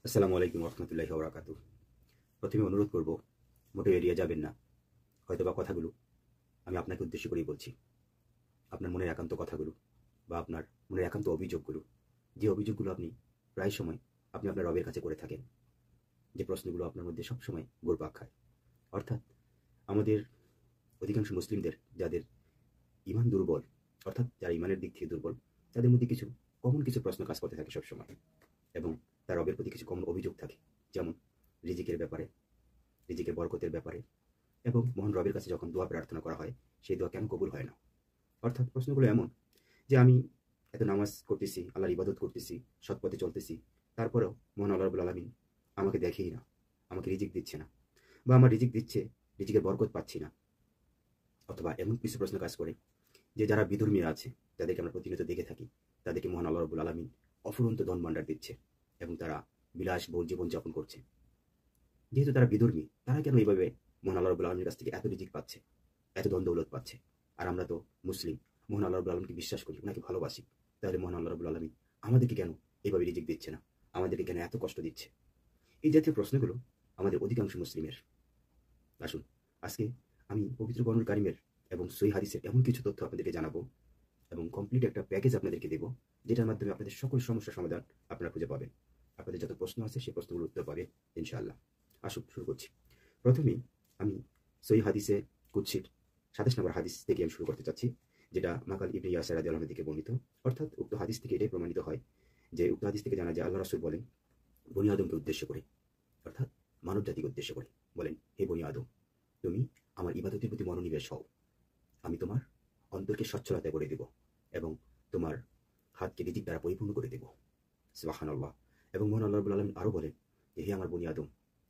আসসালামু আলাইকুম রহমতুল্লাহি ওয়া বারাকাতুহু। প্রথমে অনুরোধ করব, মোটেও এড়িয়ে যাবেন না। হয়তোবা কথাগুলো আমি আপনাকে উদ্দেশ্য করেই বলছি। আপনার মনের একান্ত কথাগুলো বা আপনার মনের একান্ত অভিযোগগুলো, যে অভিযোগগুলো আপনি প্রায় সময় আপনি আপনার রবের কাছে করে থাকেন, যে প্রশ্নগুলো আপনার মধ্যে সবসময় ঘুরপাক খায়। অর্থাৎ আমাদের অধিকাংশ মুসলিমদের যাদের ঈমান দুর্বল, অর্থাৎ যারা ঈমানের দিক থেকে দুর্বল, তাদের মধ্যে কিছু কমন কিছু প্রশ্ন কাজ করতে থাকে সবসময়, এবং তার রবের প্রতি কিছু কমন অভিযোগ থাকে। যেমন রিজিকের ব্যাপারে, রিজিকের বরকতের ব্যাপারে, এবং মহান রবের কাছে যখন দোয়া প্রার্থনা করা হয় সেই দোয়া কেন কবুল হয় না। অর্থাৎ প্রশ্নগুলো এমন যে আমি এত নামাজ করতেছি, আল্লাহর ইবাদত করতেছি, সৎ পথে চলতেছি, তারপরেও মহান আল্লাহ রাব্বুল আলামিন আমাকে দেখেই না, আমাকে রিজিক দিচ্ছে না, বা আমার রিজিক দিচ্ছে, রিজিকের বরকত পাচ্ছি না। অথবা এমন কিছু প্রশ্ন কাজ করে যে যারা বিধর্মী আছে, যাদেরকে আমরা প্রতিনিয়ত দেখে থাকি, তাদেরকে মহান আল্লাহ রাব্বুল আলামিন অফুরন্ত ধন ভাণ্ডার দিচ্ছে এবং তারা বিলাসবহুল জীবনযাপন করছে। যেহেতু তারা বিধর্মী, তারা কেন এইভাবে মহান আল্লাহ রাব্বুল আলামিনের কাছ থেকে এত রিজিক পাচ্ছে, এত ধন দৌলত পাচ্ছে? আর আমরা তো মুসলিম, মহান আল্লাহ রাব্বুল আলামিনকে বিশ্বাস করি, ওনাকে ভালোবাসি। তাহলে মহান আল্লাহ রাব্বুল আলামিন আমাদেরকে কেন এইভাবে রিজিক দিচ্ছে না, আমাদেরকে কেন এত কষ্ট দিচ্ছে? এই জাতীয় প্রশ্নগুলো আমাদের অধিকাংশ মুসলিমের। আসুন, আজকে আমি পবিত্র কোরআনুল কারীমের এবং সহিহ হাদিসের এমন কিছু তথ্য আপনাদেরকে জানাবো, এবং কমপ্লিট একটা প্যাকেজ আপনাদেরকে দেব, যেটার মাধ্যমে আপনাদের সকল সমস্যার সমাধান আপনারা খুঁজে পাবেন। আপনাদের যত প্রশ্ন আছে সেই প্রশ্নগুলোর উত্তর পাবে ইনশাআল্লাহ। আসুন শুরু করছি। প্রথমেই আমি সহিহ হাদিসে কুদসির 27 নম্বর হাদিস থেকে আমি শুরু করতে চাচ্ছি, যেটা মাকাল ইবনে ইয়াসার রাদিয়াল্লাহু আনহু থেকে বর্ণিত। অর্থাৎ উক্ত হাদিস থেকে এটাই প্রমাণিত হয় যে, উক্ত হাদিস থেকে জানা যায় আল্লাহ রাসূল বলেন বনি আদমকে উদ্দেশ্য করে, অর্থাৎ মানব জাতিকে উদ্দেশ্য করে বলেন, হে বনি আদম, তুমি আমার ইবাদতের প্রতি মনোনিবেশ হও, আমি তোমার অন্তরকে সচ্ছলতা করে দেব এবং তোমার হাতকে রিজিক দ্বারা পরিপূর্ণ করে দেব। সুবহানাল্লাহ। এবং মহান আল্লাহ রাব্বুল আলামিন আরো বলেন যে, হে আমার বনি আদম,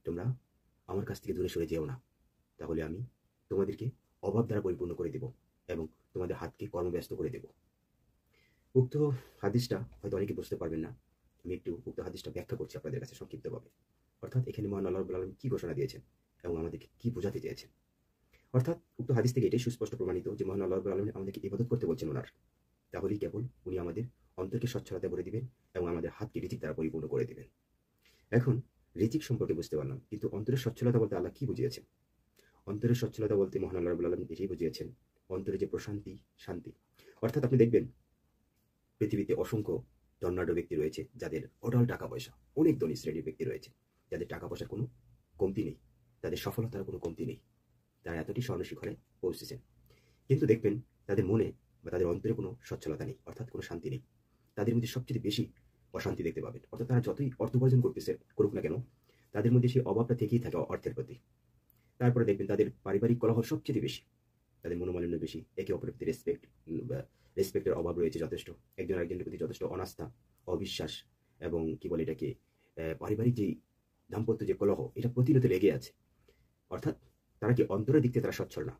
তোমরা আমার কাছ থেকে দূরে সরে যেও না, তাহলে আমি তোমাদেরকে অভাব দ্বারা পরিপূর্ণ করে দেব এবং তোমাদের হাতকে কর্মব্যস্ত করে দেব। উক্ত হাদিসটা হয়তো অনেকে বুঝতে পারবেন না, আমি একটু উক্ত হাদিসটা ব্যাখ্যা করছি আপনাদের কাছে সংক্ষিপ্তভাবে। অর্থাৎ এখানে মহান আল্লাহ রাব্বুল আলামিন কি ঘোষণা দিয়েছেন এবং আমাদেরকে কি বোঝাতে চেয়েছেন। অর্থাৎ উক্ত হাদিস থেকে এটাই সুস্পষ্ট প্রমাণিত যে মহান আল্লাহ রাব্বুল আলামিন আমাদেরকে ইবাদত করতে বলছেন ওনার, তাহলেই কেবল উনি আমাদের অন্তরকে সচ্ছলতা করে দিবেন এবং আমাদের হাতকে রিজিক দ্বারা পরিপূর্ণ করে দিবেন। এখন রিজিক সম্পর্কে বুঝতে পারলাম, কিন্তু অন্তরের সচ্ছলতা বলতে আল্লাহ কি বুঝিয়েছেন? অন্তরের সচ্ছলতা বলতে মহান আল্লাহ রাব্বুল আলামিন এটাই বুঝিয়েছেন, অন্তরে যে প্রশান্তি, শান্তি। অর্থাৎ আপনি দেখবেন পৃথিবীতে অসংখ্য ধনাঢ্য ব্যক্তি রয়েছে, যাদের অঢাল টাকা পয়সা, অনেক ধনী শ্রেণীর ব্যক্তি রয়েছে, যাদের টাকা পয়সার কোনো কমতি নেই, তাদের সফলতার কোনো কমতি নেই, তারা এতটি স্বর্ণশিখরে পৌঁছেছেন। কিন্তু দেখবেন তাদের মনে বা তাদের অন্তরে কোনো সচ্ছলতা নেই, অর্থাৎ কোনো শান্তি নেই। তাদের মধ্যে সবচেয়ে বেশি অশান্তি দেখতে পাবেন। অর্থাৎ তারা যতই অর্থ উপার্জন করুক না কেন, তাদের মধ্যে সেই অভাবটা থেকেই থাকে অর্থের প্রতি। তারপরে দেখবেন তাদের পারিবারিক কলহ সবচেয়ে বেশি, তাদের মনোমালিন্য বেশি, একে অপরের প্রতি রেসপেক্টের অভাব রয়েছে যথেষ্ট, একজন আরেকজনের প্রতি যথেষ্ট অনাস্থা, অবিশ্বাস, এবং কি বলে এটাকে, পারিবারিক যেই দাম্পত্য যে কলহ, এটা প্রতিনিয়ত লেগে আছে। অর্থাৎ তারা কি অন্তরের দিক থেকে তারা সচ্ছল না,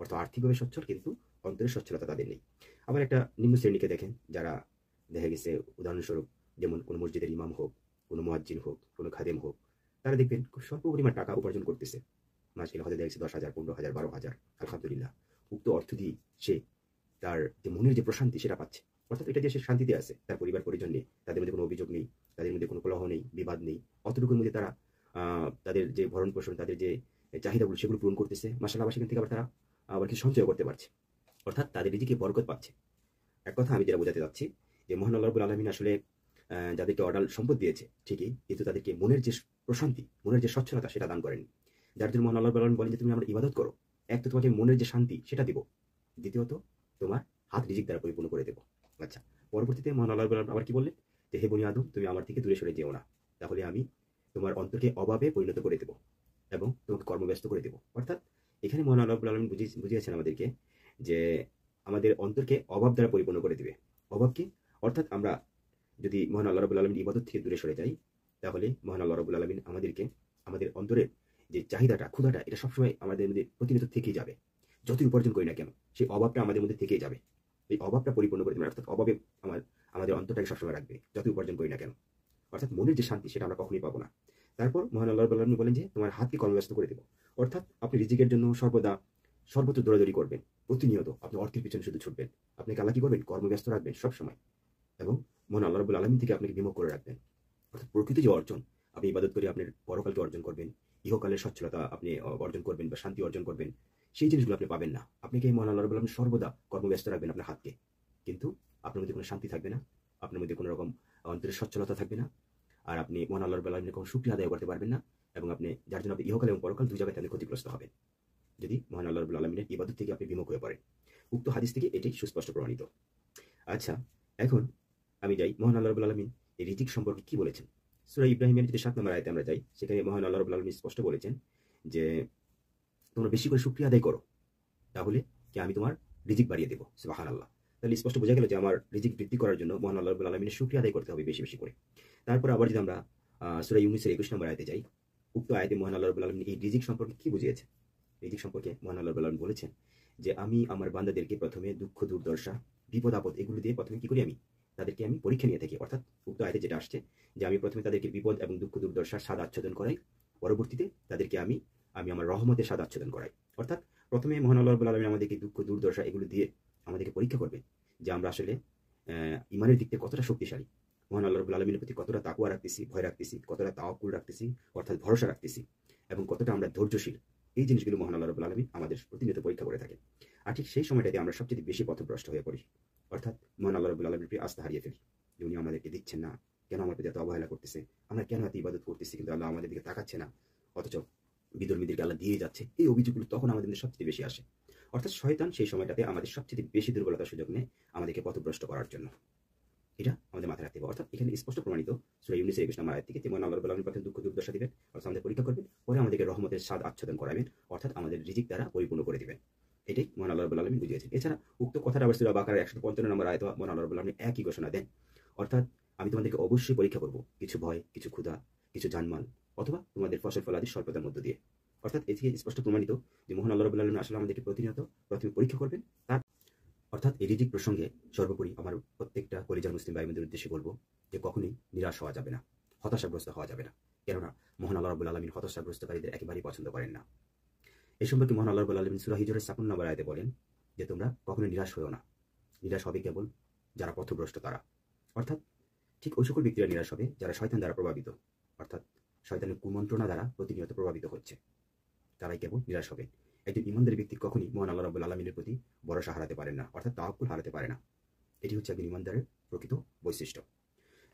অর্থাৎ আর্থিকভাবে সচ্ছল কিন্তু অন্তরের সচ্ছলতা তাদের নেই। আবার একটা নিম্ন শ্রেণীকে দেখেন, যারা দেখা গেছে উদাহরণস্বরূপ যেমন কোনো মসজিদের ইমাম হোক, কোনো মুয়াজ্জিন হোক, কোনো খাদেম হোক, তারা দেখবেন খুব স্বল্প পরিমাণ টাকা উপার্জন করতেছে, মাস গেলে হয়তো দেখছে 10,000, 15,000, 12,000, আলহামদুলিল্লাহ। উক্ত অর্থ দিয়ে সে তার যে মনের যে প্রশান্তি সেটা পাচ্ছে। অর্থাৎ এটা যে সে শান্তিতে আছে, তার পরিবার পরিজন নেই, তাদের মধ্যে কোনো অভিযোগ নেই, তাদের মধ্যে কোনো কলহ নেই, বিবাদ নেই, অতটুকুর মধ্যে তারা তাদের যে ভরণ পোষণ, তাদের যে চাহিদাগুলো সেগুলো পূরণ করতেছে, মাশাআল্লাহ। সেখান থেকে আবার তারা আবার কিছু সঞ্চয় করতে পারছে, অর্থাৎ তাদের রিজিকে বরকত পাচ্ছে। এক কথা আমি যেটা বোঝাতে চাচ্ছি যে মহান আল্লাহ রাব্বুল আলামিন আসলে যাদেরকে অঢাল সম্পদ দিয়েছে ঠিকই, কিন্তু তাদেরকে মনের যে প্রশান্তি, মনের যে সচ্ছলতা সেটা দান করেনি। যার জন্য মহান আল্লাহ রাব্বুল আলামিন বলেন যে তুমি আমার ইবাদত করো, এক তো তোমাকে মনের যে শান্তি সেটা দিব, দ্বিতীয়ত তোমার হাত রিজিক দ্বারা পরিপূর্ণ করে দেবো। আচ্ছা, পরবর্তীতে মহান আল্লাহ রাব্বুল আলামিন আবার কি বললেন যে, হে বনি আদম, তুমি আমার থেকে দূরে সরে যেও না, তাহলে আমি তোমার অন্তরকে অভাবে পরিণত করে দেবো এবং তোমাকে কর্মব্যস্ত করে দেবো। অর্থাৎ এখানে মহান আল্লাহ রাব্বুল আলামিন বুঝিয়েছেন আমাদেরকে যে আমাদের অন্তরকে অভাব দ্বারা পরিপূর্ণ করে দিবে। অভাব কি? অর্থাৎ আমরা যদি মহান আল্লাহ রাব্বুল আলামিন ইবাদত থেকে দূরে সরে যাই, তাহলে মহান আল্লাহ রাব্বুল আলামিন আমাদেরকে আমাদের অন্তরের যে চাহিদাটা, ক্ষুধাটা, এটা সবসময় আমাদের মধ্যে প্রতিনিয়ত থেকেই যাবে। যতই উপার্জন করি না কেন, সেই অভাবটা আমাদের মধ্যে থেকেই যাবে। এই অভাবটা পরিপূর্ণ করে দেবে, অর্থাৎ অভাবে আমাদের অন্তরটাকে সবসময় রাখবে, যতই উপার্জন করি না কেন। অর্থাৎ মনের যে শান্তি সেটা আমরা কখনোই পাবো না। তারপর মহান আল্লাহ রাব্বুল আলামিন বলেন যে তোমার হাতকে কর্মব্যস্ত করে দেবো। অর্থাৎ আপনি রিজিকের জন্য সর্বদা সর্বত্র দৌড়াদৌড়ি করবেন, প্রতিনিয়ত আপনি অর্থের পিছনে শুধু ছুটবেন। আপনাকে আল্লাহ কি করবেন? কর্মব্যস্ত রাখবেন সবসময়, এবং মহান আল্লাহ রাব্বুল আলামিন থেকে আপনাকে বিমুখ করে রাখবেন। অর্থাৎ প্রকৃত যে অর্জন, আপনি আপনি ইবাদত করে আপনার পরকালকে অর্জন করবেন, ইহকালের সচ্ছলতা আপনি অর্জন করবেন বা শান্তি অর্জন করবেন, সেই জিনিসগুলো আপনি পাবেন না। আপনাকে মহান আল্লাহ রাব্বুল আলামিন সর্বদা কর্মব্যস্ত রাখবেন আপনার হাতকে, কিন্তু আপনার মধ্যে কোনো শান্তি থাকবে না, আপনার মধ্যে কোনো রকম অন্তরের সচ্ছলতা থাকবে না, আর আপনি মহান আল্লাহ রাব্বুল আলামিনের কোনো শুকরিয়া আদায় করতে পারবেন না, এবং আপনি যার জন্য আপনি ইহকাল এবং পরকাল দুই জায়গায় আপনি ক্ষতিগ্রস্ত হবেন যদি মহান আল্লাহ রাব্বুল আলামিনের ইবাদত থেকে আপনি বিমুখ হয়ে পড়েন। উক্ত হাদিস থেকে এটাই সুস্পষ্ট প্রমাণিত। আচ্ছা, এখন আমি যাই মহান আল্লাহ রাব্বুল আলামিন এই রিজিক সম্পর্কে কি বলেছেন। সূরা ইব্রাহিমের যদি 7 নম্বর আয়াতে আমরা যাই, সেখানে মহান আল্লাহ রাব্বুল আলামিন স্পষ্ট বলেছেন যে তোমরা বেশি করে শুকরিয়া আদায় করো, তাহলে কি আমি তোমার রিজিক বাড়িয়ে দেবো। সুবহানাল্লাহ। তাহলে স্পষ্ট বোঝা গেল যে আমার রিজিক বৃদ্ধি করার জন্য মহান আল্লাহ রাব্বুল আলামিনের শুকরিয়া আদায় করতে হবে বেশি বেশি করে। তারপর আবার যদি আমরা সূরা ইউনূসের 21 নম্বর আয়াতে যাই, উক্ত আয়াতে মহান আল্লাহ রাব্বুল আলামিন এই রিজিক সম্পর্কে কি বুঝিয়েছেন। রিজিক সম্পর্কে মহান আল্লাহ রাব্বুল আলামিন বলেছেন যে আমি আমার বান্দাদেরকে প্রথমে দুঃখ দুর্দশা বিপদ আপদ এগুলো দিয়ে প্রথমে কি করি, আমি তাদেরকে আমি পরীক্ষা নিয়ে থাকি। অর্থাৎ উক্ত আয়াতে যেটা আসছে যে আমি প্রথমে তাদেরকে বিপদ এবং দুঃখ দুর্দশার স্বাদ আচ্ছাদন করাই, পরবর্তীতে তাদেরকে আমি আমার রহমতের স্বাদ আচ্ছাদন করাই। অর্থাৎ প্রথমে মহান আল্লাহ রাব্বুল আলামিন আমাদেরকে দুঃখ দুর্দশা এগুলো দিয়ে আমাদেরকে পরীক্ষা করবে যে আমরা আসলে ইমানের দিক থেকে কতটা শক্তিশালী, মহান আল্লাহ রাব্বুল আলামিনের প্রতি কতটা তাকওয়া রাখতেছি, ভয় রাখতেছি, কতটা তাওয়াক্কুল রাখতেছি অর্থাৎ ভরসা রাখতেছি, এবং কতটা আমরা ধৈর্যশীল। এই জিনিসগুলো মহান আল্লাহ রাব্বুল আলামিন আমাদের প্রতিনিয়ত পরীক্ষা করে থাকেন। আর ঠিক সেই সময়টাতে আমরা সবচেয়ে বেশি পথভ্রষ্ট হয়ে পড়ি, অর্থাৎ মহান আল্লাহ রাব্বুল আলামিনের প্রতি আস্থা হারিয়ে ফেলি যে উনি আমাদেরকে দিচ্ছেন না, কেন আমার প্রতি এত অবহেলা করতেছে, আমরা কেন এত ইবাদত করতেছি কিন্তু আল্লাহ আমাদের দিকে তাকাচ্ছে না, অথচ বিধর্মীদেরকে আল্লাহ দিয়ে যাচ্ছে। এই অভিযোগগুলো তখন আমাদের মধ্যে সবচেয়ে বেশি আসে। অর্থাৎ শয়তান সেই সময়টাতে আমাদের সবচেয়ে বেশি দুর্বলতার সুযোগ নেয় আমাদেরকে পথভ্রষ্ট করার জন্য। এটা আমাদের মাথায় রাখতে হবে। অর্থাৎ এখানে স্পষ্ট প্রমাণিত সূরা ইউনূসের 21 নম্বর আয়াত থেকে যে মহান আল্লাহ রাব্বুল আলামিন প্রথমে দুঃখ দুর্দশা দিবেন, অর্থাৎ আমাদের পরীক্ষা করবেন, পরে আমাদেরকে রহমতের স্বাদ আচ্ছাদন করাবেন, অর্থাৎ আমাদের রিজিক দ্বারা পরিপূর্ণ করে দিবেন। এটাই মহান আল্লাহ রাব্বুল আলামিন বুঝিয়েছেন। এছাড়া উক্ত কথাটা আবার সূরা বাকারার 155 নম্বর আয়াতে মহান আল্লাহ রাব্বুল আলামিন একই ঘোষণা দেন, অর্থাৎ আমি তোমাদেরকে অবশ্যই পরীক্ষা করব, কিছু ভয়, কিছু ক্ষুধা, কিছু জানমাল, অথবা তোমাদের ফসল ফলাদি স্বল্পতার মধ্য দিয়ে। অর্থাৎ এ থেকে স্পষ্ট প্রমাণিত যে মহান আল্লাহ রাব্বুল আলামিন আসলে আমাদেরকে প্রতিনিয়ত প্রথমে পরীক্ষা করবেন। তার অর্থাৎ এই রিজিক প্রসঙ্গে সর্বোপরি আমার প্রত্যেকটা কলিজার মুসলিম ভাই বোনদের উদ্দেশ্যে বলবো যে কখনোই নিরাশ হওয়া যাবে না, হতাশাগ্রস্ত হওয়া যাবে না, কেননা মহান আল্লাহ রাব্বুল আলামিন হতাশাগ্রস্তকারীদের একেবারেই পছন্দ করেন না। এই সম্পর্কে মহান আল্লাহ রাব্বুল আলামিন সূরা হিজরের 56 নম্বর আয়াতে বলেন যে তোমরা কখনোই নিরাশ হও না, নিরাশ হবে কেবল যারা পথভ্রষ্ট তারা। অর্থাৎ ঠিক ওই সকল ব্যক্তিরা নিরাশ হবে যারা শয়তান দ্বারা প্রভাবিত, অর্থাৎ শয়তানের কুমন্ত্রণা দ্বারা প্রতিনিয়ত প্রভাবিত হচ্ছে, তারাই কেবল নিরাশ হবে। একজন ইমানদারী ব্যক্তি কখনই মহান আল্লাহ রাব্বুল আলামিনের প্রতি ভরসা হারাতে পারেন না, অর্থাৎ তাওয়াক্কুল হারাতে পারে না। এটি হচ্ছে একজন ইমানদারের প্রকৃত বৈশিষ্ট্য।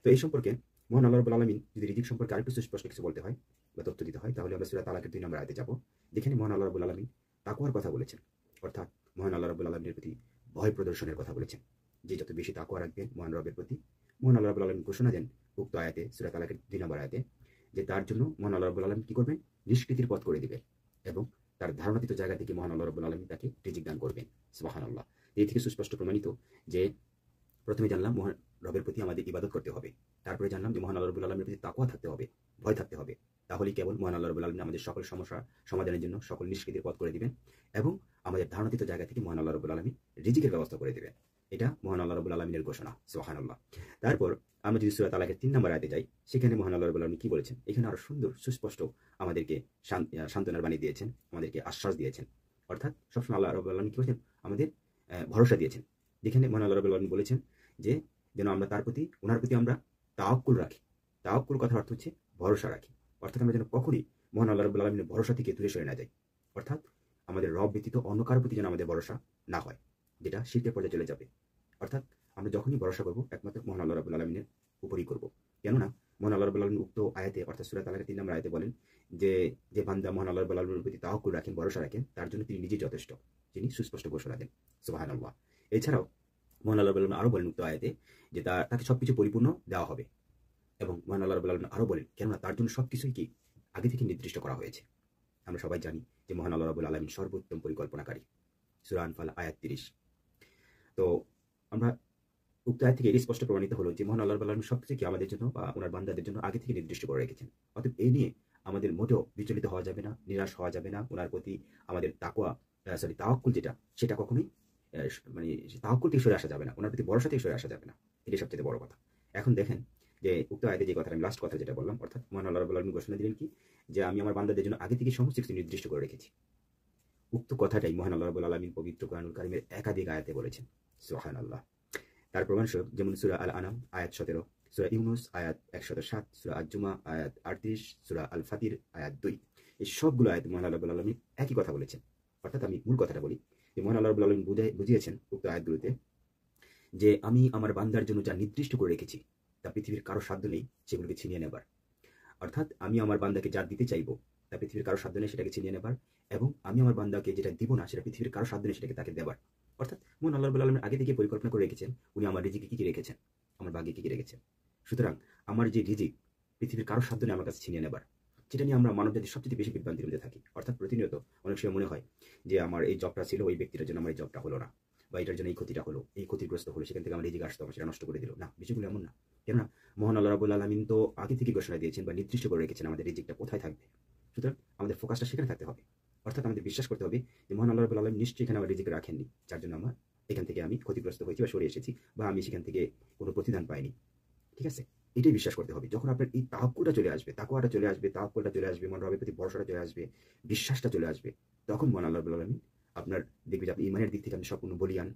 তো এই সম্পর্কে মহান আল্লাহ রাব্বুল আলামিন যদি রিজিক সম্পর্কে আরেকটু সুস্পষ্ট কিছু বলতে হয় বা তথ্য দিতে হয়, তাহলে আমরা সূরা তালাকের 2 নম্বর আয়াতে যাব, যেখানে মহান আল্লাহ রাব্বুল আলামিন তাকওয়ার কথা বলেছেন, অর্থাৎ মহান আল্লাহ রাব্বুল আলামিনের প্রতি ভয় প্রদর্শনের কথা বলেছেন। যে যত বেশি তাকওয়া রাখবেন মহান রবের প্রতি, মহান আল্লাহ রাব্বুল আলামিন ঘোষণা দেন উক্ত আয়াতে সূরা তালাকের 2 নম্বর আয়াতে যে তার জন্য মহান আল্লাহ রাব্বুল আলামিন কি করবেন, নিষ্কৃতির পথ করে দিবেন, এবং তার ধারণাতীত জায়গা থেকে মহান আল্লাহ রাব্বুল আলামিন তাকে রিজিক দান করবেন। সুবহানাল্লাহ। এই থেকে সুস্পষ্ট প্রমাণিত যে প্রথমে জানলাম মহান রবের প্রতি আমাদের ইবাদত করতে হবে, তারপরে জানলাম যে মহান আল্লাহ রাব্বুল আলামিনের প্রতি তাকওয়া থাকতে হবে, ভয় থাকতে হবে, তাহলেই কেবল মহান আল্লাহ রাব্বুল আলামিন আমাদের সকল সমস্যা সমাধানের জন্য সকল নিষ্কৃতির পথ করে দিবেন, এবং আমাদের ধারণাতীত জায়গা থেকে মহান আল্লাহ রাব্বুল আলামিন রিজিকের ব্যবস্থা করে দিবেন। এটা মহান আল্লাহ রাব্বুল আলামিনের ঘোষণা। সুবহানাল্লাহ। তারপর আমরা যদি সূরা তালাকের 3 নম্বর আয়াতে যাই, সেখানে মহান আল্লাহ রাব্বুল আলামিন কি বলেছেন, এখানে আরো সুন্দর সুস্পষ্ট আমাদেরকে সান্ত্বনার বাণী দিয়েছেন, আমাদেরকে আশ্বাস দিয়েছেন। অর্থাৎ সবসময় আল্লাহ রাব্বুল আলামিন কি বলেছেন, আমাদের ভরসা দিয়েছেন। যেখানে মহান আল্লাহ রাব্বুল আলামিন বলেছেন যে যেন আমরা ওনার প্রতি আমরা তাওয়াক্কুল রাখি। তাওয়াক্কুল কথার অর্থ হচ্ছে ভরসা রাখি, অর্থাৎ আমরা যেন কখনই মহান আল্লাহ রাব্বুল আলামিনের ভরসা থেকে দূরে সরে না যাই। অর্থাৎ আমাদের রব ব্যতীত অন্য কারোর প্রতি যেন আমাদের ভরসা না হয়, যেটা শিরকের পর্যায়ে চলে যাবে। অর্থাৎ আমরা যখনই ভরসা করবো একমাত্র মহান আল্লাহ রাব্বুল আলামিনের উপরই করবো। কেননা মহান আল্লাহ রাব্বুল আলামিন উক্ত আয়াতে অর্থাৎ সূরা তালাকের 3 নম্বর আয়াতে বলেন যে যে বান্দা মহান আল্লাহ রাব্বুল আলামিনের প্রতি তাওয়াক্কুল রাখেন, ভরসা রাখেন, তার জন্য তিনি নিজেই যথেষ্ট। তিনি সুস্পষ্ট ঘোষণা দেন। সুবহানাল্লাহ। এছাড়াও মহান আল্লাহ রাব্বুল আলামিন আরো বলেন উক্ত আয়াতে যে তাকে সবকিছু পরিপূর্ণ দেওয়া হবে, এবং মহান আল্লাহ রাব্বুল আলামিন আরো বলেন কেননা তার জন্য সবকিছুই কি আগে থেকে নির্দিষ্ট করা হয়েছে। আমরা সবাই জানি যে মহান আল্লাহ রাব্বুল আলামিন সর্বোত্তম পরিকল্পনাকারী। সূরা আনফাল আয়াত 30। তো আমরা উক্ত আয়াত থেকে এটি স্পষ্ট প্রমাণিত হলো যে মহান আল্লাহ রাব্বুল আলামিন সবকিছু কি আমাদের জন্য বা ওনার বান্দাদের জন্য আগে থেকে নির্দিষ্ট করে রেখেছেন। অতএব এই নিয়ে আমাদের মোটেও বিচলিত হওয়া যাবে না, নিরাশ হওয়া যাবে না। ওনার প্রতি আমাদের তাওয়াক্কুল যেটা, সেটা কখনোই মানে তাওয়াক্কুল থেকে সরে আসা যাবে না, ওনার প্রতি ভরসা থেকে সরে আসা যাবে না। এটি সবচেয়ে বড় কথা। এখন দেখেন যে উক্ত আয়াতে যে কথাটা আমি লাস্ট কথা যেটা বললাম, অর্থাৎ মহান আল্লাহ রাব্বুল আলামিন ঘোষণা দিলেন কি যে আমি আমার বান্দাদের জন্য আগে থেকে সমস্ত কিছু নির্দিষ্ট করে রেখেছি। উক্ত কথাটাই মহান আল্লাহ রাব্বুল আলামিন পবিত্র কোরআনুল কারীমের একাধিক আয়াতে বলেছেন। সুবহানাল্লাহ। তার প্রমাণস্বরূপ যেমন সূরা আল আনাম আয়াত 17, সূরা ইউনুস আয়াত 107, সূরা আজ-জুমা আয়াত 38, সূরা আল ফাতির আয়াত 2। এই সবগুলো আয়াত মহান আল্লাহ রাব্বুল আলামিন একই কথা বলেছেন। অর্থাৎ আমি মূল কথাটা বলি যে মহান আল্লাহ রাব্বুল আলামিন বুঝিয়েছেন উক্ত আয়াতগুলোতে যে আমি আমার বান্দার জন্য যা নির্দিষ্ট করে রেখেছি তা পৃথিবীর কারো সাধ্য নেই সেগুলোকে ছিনিয়ে নেবার। অর্থাৎ আমি আমার বান্দাকে যা দিতে চাইবো তা পৃথিবীর কারো সাধ্য নেই সেটাকে ছিনিয়ে নেবার, এবং আমি আমার বান্দাকে যেটা দিব না সেটা পৃথিবীর কারো সাধ্য নেই সেটাকে তাকে দেবার। অর্থাৎ মহান আল্লাহ রাব্বুল আলামিন আগে থেকে পরিকল্পনা করে রেখেছেন উনি আমার রিজিকে কি কি রেখেছেন, আমার ভাগ্যে কি কি রেখেছেন। সুতরাং আমার যে রিজিক পৃথিবীর কারো সাধ্য নেই আমার কাছে ছিনিয়ে নেবার, যেটা নিয়ে আমরা মানবজাতির সবচেয়ে বেশি বিভ্রান্তির মধ্যে থাকি। অর্থাৎ প্রতিনিয়ত অনেক সময় মনে হয় যে আমার এই জবটা ছিল, ওই ব্যক্তিটার জন্য আমার এই জবটা হলো না, বা এটার জন্য এই ক্ষতিটা হলো, এই ক্ষতিগ্রস্ত হলো, সেখান থেকে আমার রিজিক আসতো, আমার সেটা নষ্ট করে দিল না। বিষয়গুলো এমন না। কেননা মহান আল্লাহ রাব্বুল আলামিন তো আগে থেকে ঘোষণা দিয়েছেন বা নির্দিষ্ট করে রেখেছেন আমাদের রিজিকটা কোথায় থাকবে। সুতরাং আমাদের ফোকাসটা সেখানে থাকতে হবে। অর্থাৎ আমাদের বিশ্বাস করতে হবে যে মহান আল্লাহ রাব্বুল আলামিন নিশ্চয়ই এখানে আমার রিজিক রাখেননি, যার জন্য আমার এখান থেকে আমি ক্ষতিগ্রস্ত হয়েছি বা সরে এসেছি, বা আমি সেখান থেকে কোনো প্রতিদান পাইনি। ঠিক আছে, এটাই বিশ্বাস করতে হবে। যখন আপনার এই তাওয়াক্কুলটা চলে আসবে, তাকওয়াটা চলে আসবে, তাওয়াক্কুলটা চলে আসবে, মহান রবের প্রতি ভরসাটা চলে আসবে, বিশ্বাসটা চলে আসবে, তখন মহান আল্লাহ রাব্বুল আলামিন আপনার দেখবে যে আপনি ঈমানের দিক থেকে আপনি সম্পূর্ণ বলিয়ান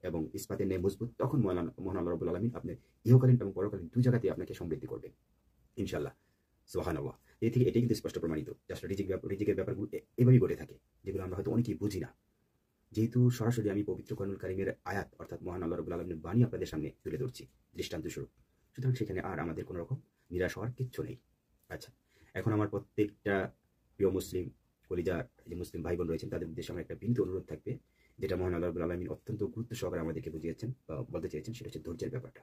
এবং ইসপাতের ন্যায় মজবুত। তখন মহান আল্লাহ রাব্বুল আলামিন আপনার ইহকালীন এবং পরকালীন দুই জায়গাতেই আপনাকে সমৃদ্ধি করবে ইনশাআল্লাহ। সুবহানাল্লাহ। এই থেকে এটাই কিন্তু স্পষ্ট প্রমাণিত যে আসলে রিজিকের ব্যাপারগুলো এভাবেই ঘটে থাকে, যেগুলো আমরা হয়তো অনেকেই বুঝি না। যেহেতু সরাসরি আমি পবিত্র কোরআনুল কারীমের আয়াত অর্থাৎ মহান আল্লাহ রাব্বুল আলামিনের বাণী আপনাদের সামনে তুলে ধরছি দৃষ্টান্ত স্বরূপ, সুতরাং সেখানে আর আমাদের কোনো রকম নিরাশ হওয়ার কিচ্ছু নেই। আচ্ছা, এখন আমার প্রত্যেকটা প্রিয় মুসলিম কলিজার যে মুসলিম ভাই বোন রয়েছেন তাদের উদ্দেশ্যে আমার একটা বিনীত অনুরোধ থাকবে, যেটা মহান আল্লাহ রাব্বুল আলামিন অত্যন্ত গুরুত্ব সহকারে আমাদেরকে বুঝিয়েছেন বা বলতে চেয়েছেন, সেটা হচ্ছে ধৈর্যের ব্যাপারটা।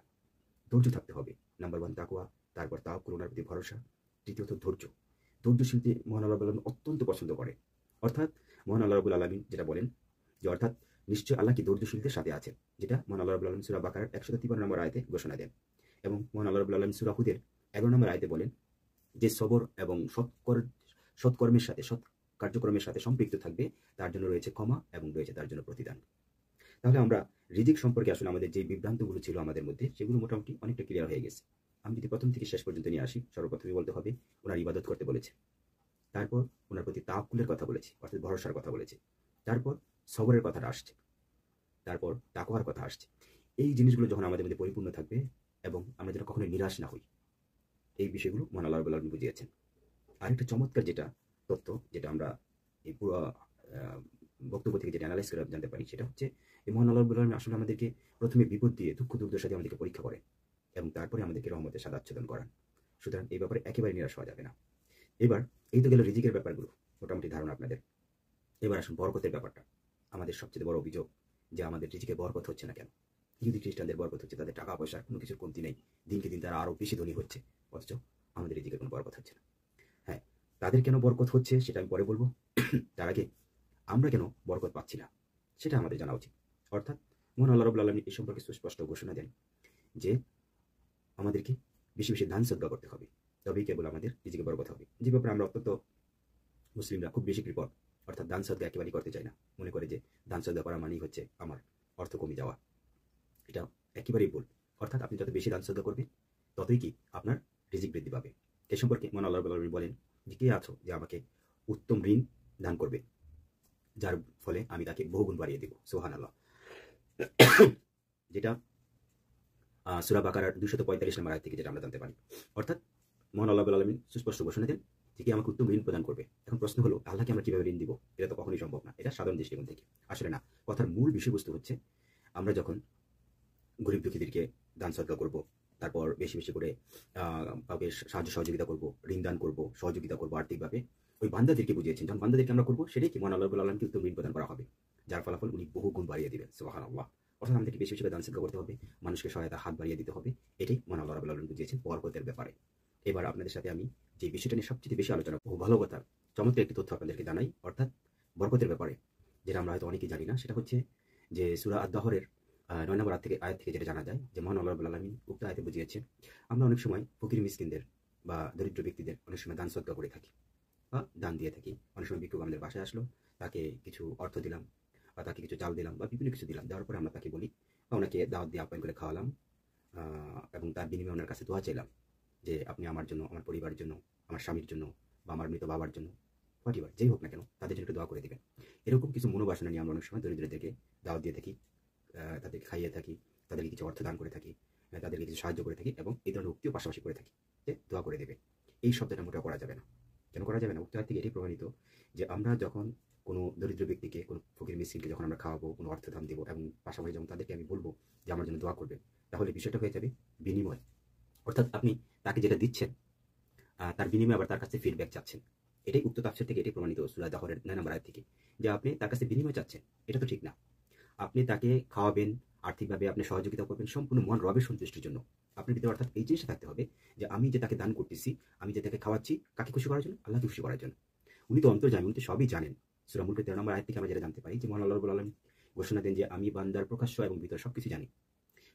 ধৈর্য থাকতে হবে। নাম্বার 1 তাকওয়া, তারপর তাওয়াক্কুল, ওনার প্রতি ভরসা, তৃতীয়ত ধৈর্য। ধৈর্যশীলতে মহান আল্লাহ রাব্বুল আলামিন অত্যন্ত পছন্দ করে। অর্থাৎ মহান আল্লাহ রাব্বুল আলামিন যেটা বলেন যে অর্থাৎ নিশ্চয় আল্লাহ কি ধৈর্যশীলদের সাথে আছেন, যেটা মহান আল্লাহ রাব্বুল আলামিন সূরা বাকারার 153 নম্বর আয়াতে ঘোষণা দেন। এবং মহান আল্লাহ রাব্বুল আলামিন সূরা হুদের 11 নম্বর আয়াতে বলেন যে সবর এবং সৎকর্মের সাথে, সৎ কার্যক্রমের সাথে সম্পৃক্ত থাকবে তার জন্য রয়েছে ক্ষমা এবং রয়েছে তার জন্য প্রতিদান। তাহলে আমরা রিজিক সম্পর্কে আসলে আমাদের যে বিভ্রান্তগুলো ছিল আমাদের মধ্যে সেগুলো মোটামুটি অনেকটা ক্লিয়ার হয়ে গেছে। আমি যদি প্রথম থেকে শেষ পর্যন্ত নিয়ে আসি, সর্বপ্রথমে বলতে হবে ওনার ইবাদত করতে বলেছে, তারপর ওনার প্রতি তাওয়াক্কুলের কথা বলেছে অর্থাৎ ভরসার কথা বলেছে, তারপর সবরের কথাটা আসছে, তারপর তাকওয়ার কথা আসছে। এই জিনিসগুলো যখন আমাদের মধ্যে পরিপূর্ণ থাকবে এবং আমরা যেন কখনোই নিরাশ না হই, এই বিষয়গুলো মহান আল্লাহ রাব্বুল আলামিন বুঝিয়েছেন। আরেকটা চমৎকার যেটা তথ্য, যেটা আমরা এই পুরো বক্তব্য থেকে যেটা অ্যানালাইজ করে জানতে পারি, সেটা হচ্ছে এই মহান আল্লাহ রাব্বুল আলামিন আসলে আমাদেরকে প্রথমে বিপদ দিয়ে দুঃখ দুর্দশা দিয়ে আমাদেরকে পরীক্ষা করেন এবং তারপরে আমাদেরকে রহমতের স্বাদ আচ্ছাদন করান। সুতরাং এই ব্যাপারে একেবারে নিরাশ হওয়া যাবে না। এবার এই তো গেল রিজিকের ব্যাপারগুলো, মোটামুটি ধারণা আপনাদের। এবার আসুন বরকতের ব্যাপারটা। আমাদের সবচেয়ে বড় অভিযোগ যে আমাদের রিজিকে বরকত হচ্ছে না কেন। ইহুদি খ্রিস্টানদের বরকত হচ্ছে, তাদের টাকা পয়সার কোনো কিছুর কমতি নেই, দিনকে দিন তারা আরও বেশি ধনী হচ্ছে, অথচ আমাদের রিজিকের কোনো বরকত হচ্ছে না। হ্যাঁ, তাদের কেন বরকত হচ্ছে সেটা আমি পরে বলবো। তার আগে আমরা কেন বরকত পাচ্ছি না সেটা আমাদের জানা উচিত। অর্থাৎ মহান আল্লাহ রাব্বুল আলামিন এই সম্পর্কে সুস্পষ্ট ঘোষণা দেন যে আমাদেরকে বেশি বেশি দান সদকা করতে হবে, তবেই কেবল আমাদের রিজিকে বরকত হবে। যে ব্যাপারে আমরা অত্যন্ত মুসলিমরা খুব বেশি কৃপণ, অর্থাৎ দান সদকা একেবারেই করতে চায় না। মনে করে যে দান সদকা করা মানেই হচ্ছে আমার অর্থ কমে যাওয়া। এটা একেবারেই ভুল। অর্থাৎ আপনি যত বেশি দান সদকা করবেন ততই কি আপনার রিজিক বৃদ্ধি পাবে। এ সম্পর্কে মহান আল্লাহ রাব্বুল আলামিন বলেন যে কে আছো যে আমাকে উত্তম ঋণ দান করবে, যার ফলে আমি তাকে বহুগুণ বাড়িয়ে দেব। সুবহানাল্লাহ। যেটা সূরা বাকারার 245 নম্বর আয়াত থেকে যেটা আমরা জানতে পারি। অর্থাৎ মহান আল্লাহ রাব্বুল আলামিন সুস্পষ্ট ঘোষণা দেন যে কে আমাকে উত্তম ঋণ প্রদান করবে। এখন প্রশ্ন হলো আল্লাহকে আমরা কিভাবে ঋণ দিব? এটা তো কখনোই সম্ভব না, এটা সাধারণ দৃষ্টিকোণ থেকে। আসলে না, কথার মূল বিষয়বস্তু হচ্ছে আমরা যখন গরিব দুঃখীদেরকে দান সদকা করব, তারপর বেশি বেশি করে কাউকে সাহায্য সহযোগিতা করব, ঋণ দান করব, সহযোগিতা করব আর্থিকভাবে, ওই বান্দাদেরকে বুঝিয়েছেন যখন বান্দাদেরকে আমরা করবো সেটাই কি মহান আল্লাহ রাব্বুল আলামিনকে উত্তম ঋণ প্রদান করা হবে, যার ফলাফল উনি বহু গুণ বাড়িয়ে দিবেন। সুবহানাল্লাহ। অর্থাৎ আমাদেরকে বেশি বেশি করে দান সদকা করতে হবে, মানুষকে সহায়তা হাত বাড়িয়ে দিতে হবে, এটাই মহান আল্লাহ রাব্বুল আলামিন বুঝিয়েছেন বরকতের ব্যাপারে। এবার আপনাদের সাথে আমি যে বিষয়টা নিয়ে সবচেয়ে বেশি আলোচনা করব, ভালো কথা চমৎকার একটি তথ্য আপনাদেরকে জানাই, অর্থাৎ বরকতের ব্যাপারে, যেটা আমরা হয়তো অনেকেই জানি না। সেটা হচ্ছে যে সূরা আদ-দাহরের 9 নম্বর আয়াত থেকে যেটা জানা যায় যে মহান আল্লাহ রাব্বুল আলামিন উক্ত আয়াতে বুঝিয়েছেন আমরা অনেক সময় ফকির মিসকিনদের বা দরিদ্র ব্যক্তিদের অনেক সময় দান সদকা করে থাকি বা দান দিয়ে থাকি। অনেক সময় ভিক্ষুক আমাদের বাসায় আসলো, তাকে কিছু অর্থ দিলাম বা তাকে কিছু চাল দিলাম বা বিভিন্ন কিছু দিলাম, দেওয়ার পরে আমরা তাকে বলি বা ওনাকে দাওয়াত দিয়ে আপ্যায়ন করে খাওয়ালাম এবং তার বিনিময়ে ওনার কাছে দোয়া চাইলাম যে আপনি আমার জন্য, আমার পরিবারের জন্য, আমার স্বামীর জন্য বা আমার মৃত বাবার জন্য, হোয়াটএভার যেই হোক না কেন, তাদের জন্য একটু দোয়া করে দিবেন। এরকম কিছু মনোবাসনা নিয়ে আমরা অনেক সময় দরিদ্রদেরকে দাওয়াত দিয়ে থাকি, তাদেরকে খাইয়ে থাকি, তাদেরকে কিছু অর্থ দান করে থাকি। তাদেরকে কিছু সাহায্য করে থাকি এবং এই ধরনের উক্তিও পাশাপাশি করে থাকি যে দোয়া করে দেবে। এই শব্দটা মোটেও করা যাবে না। কেন করা যাবে না? উক্ত আয়াত থেকে এটাই প্রমাণিত যে আমরা যখন কোনো দরিদ্র ব্যক্তিকে, কোনো ফকির মিসকিনকে যখন আমরা খাওয়াবো, কোনো অর্থদান দেবো এবং পাশাপাশি যখন তাদেরকে আমি বলবো যে আমার জন্য দোয়া করবেন, তাহলে বিষয়টা হয়ে যাবে বিনিময়। অর্থাৎ আপনি তাকে যেটা দিচ্ছেন তার বিনিময়ে আবার তার কাছে ফিডব্যাক চাচ্ছেন। এটাই উক্ত তাফসীর থেকে এটাই প্রমাণিত সূরা দাহরের 9 নম্বর আয়াত থেকে, যে আপনি তার কাছে বিনিময় চাচ্ছেন। এটা তো ঠিক না। আপনি তাকে খাওয়াবেন, আর্থিকভাবে আপনি সহযোগিতা করবেন সম্পূর্ণ মহান রবের সন্তুষ্টির জন্য। আপনার ভিতরে অর্থাৎ এই জিনিসটা থাকতে হবে যে আমি যে তাকে দান করতেছি, আমি যে তাকে খাওয়াচ্ছি, কাকে খুশি করার জন্য? আল্লাহকে খুশি করার জন্য। উনি তো অন্তর্যামী, উনি তো সবই জানেন। সূরা মুলকের 13 নম্বর আয়াত থেকে আমরা যেটা জানতে পারি যে মহান আল্লাহ রাব্বুল আলামিন ঘোষণা দেন যে আমি বান্দার প্রকাশ্য এবং ভিতর সবকিছু জানি।